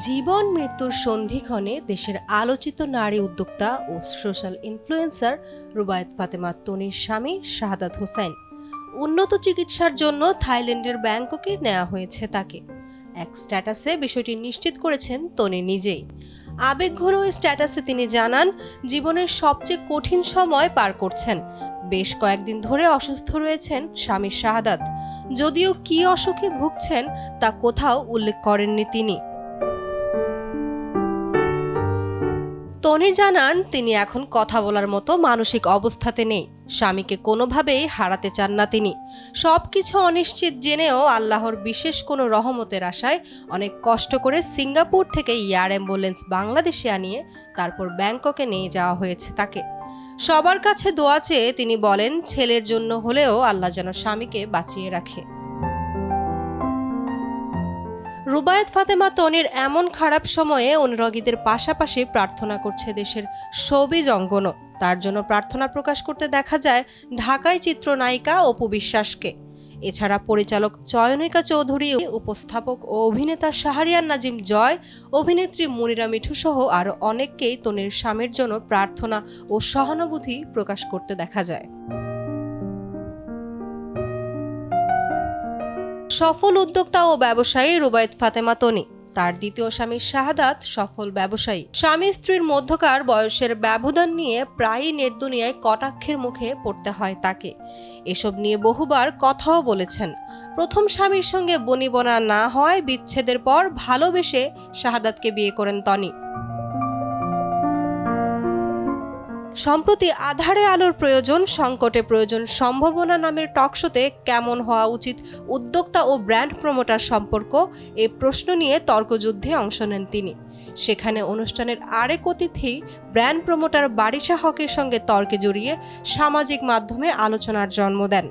জীবন মৃত্যুর সন্ধিক্ষণে দেশের আলোচিত নারী উদ্যোক্তা ও সোশ্যাল ইনফ্লুয়েন্সার রুবায়েত ফাতেমা তনির স্বামী শাহাদাত হোসাইন উন্নত চিকিৎসার জন্য থাইল্যান্ডের ব্যাংককে নেওয়া হয়েছে তাকে। এক স্ট্যাটাসে বিষয়টি নিশ্চিত করেছেন তনি নিজেই। আবেগঘন ওই স্ট্যাটাসে তিনি জানান, জীবনের সবচেয়ে কঠিন সময় পার করছেন। বেশ কয়েকদিন ধরে অসুস্থ রয়েছেন স্বামী শাহাদাত। যদিও কী অসুখে ভুগছেন তা কোথাও উল্লেখ করেননি তিনি। তনি জানান, তিনি এখন কথা বলার মতো মানসিক অবস্থাতে নেই। স্বামীকে কোনোভাবেই হারাতে চান না তিনি। সবকিছু অনিশ্চিত জেনেও আল্লাহর বিশেষ কোনো রহমতের আশায় অনেক কষ্ট করে সিঙ্গাপুর থেকে এয়ার অ্যাম্বুলেন্স বাংলাদেশে আনিয়ে তারপর ব্যাংককে নিয়ে যাওয়া হয়েছে তাকে। সবার কাছে দোয়া চেয়ে তিনি বলেন, ছেলের জন্য হলেও আল্লাহ যেন স্বামীকে বাঁচিয়ে রাখে। রুবায়েত ফাতেমা তনির এমন খারাপ সময়ে অনুরাগীদের পাশাপাশি প্রার্থনা করছে দেশের শোবিজ অঙ্গনও। তার জন্য প্রার্থনা প্রকাশ করতে দেখা যায় ঢাকায় চিত্রনায়িকা অপু বিশ্বাসকে। এছাড়া পরিচালক চয়নিকা চৌধুরী, উপস্থাপক ও অভিনেতা শাহরিয়ার নাজিম জয়, অভিনেত্রী মুনিরা মিঠু সহ আরও অনেককেই তনির স্বামীর জন্য প্রার্থনা ও সহানুভূতি প্রকাশ করতে দেখা যায়। সফল উদ্যোক্তা ও ব্যবসায়ী রুবায়েত ফাতেমা তনি। তার দ্বিতীয় স্বামী শাহাদাত সফল ব্যবসায়ী। স্বামী স্ত্রীর মধ্যকার বয়সের ব্যবধান নিয়ে প্রায়ই নেট দুনিয়ায় কটাক্ষের মুখে পড়তে হয় তাকে। এসব নিয়ে বহুবার কথাও বলেছেন। প্রথম স্বামীর সঙ্গে বনিবনা না হওয়ায় বিচ্ছেদের পর ভালোবেসে শাহাদাতকে বিয়ে করেন তনি। সম্প্রতি আধারে আলোর প্রয়োজন, সংকটে প্রয়োজন সম্ভাবনা নামের টকশোতে কেমন হওয়া উচিত উদ্যোক্তা ও ব্র্যান্ড প্রমোটার সম্পর্ক, এই প্রশ্ন নিয়ে তর্কযুদ্ধে অংশ নেন তিনি। সেখানে অনুষ্ঠানের আরেক অতিথি ব্র্যান্ড প্রমোটার বারিশা হকের সঙ্গে তর্কে জড়িয়ে সামাজিক মাধ্যমে আলোচনার জন্ম দেন।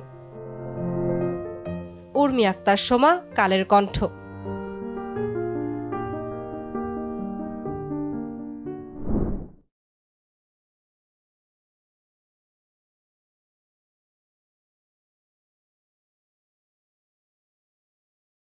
উর্মি আক্তার সোমা, কালের কণ্ঠ।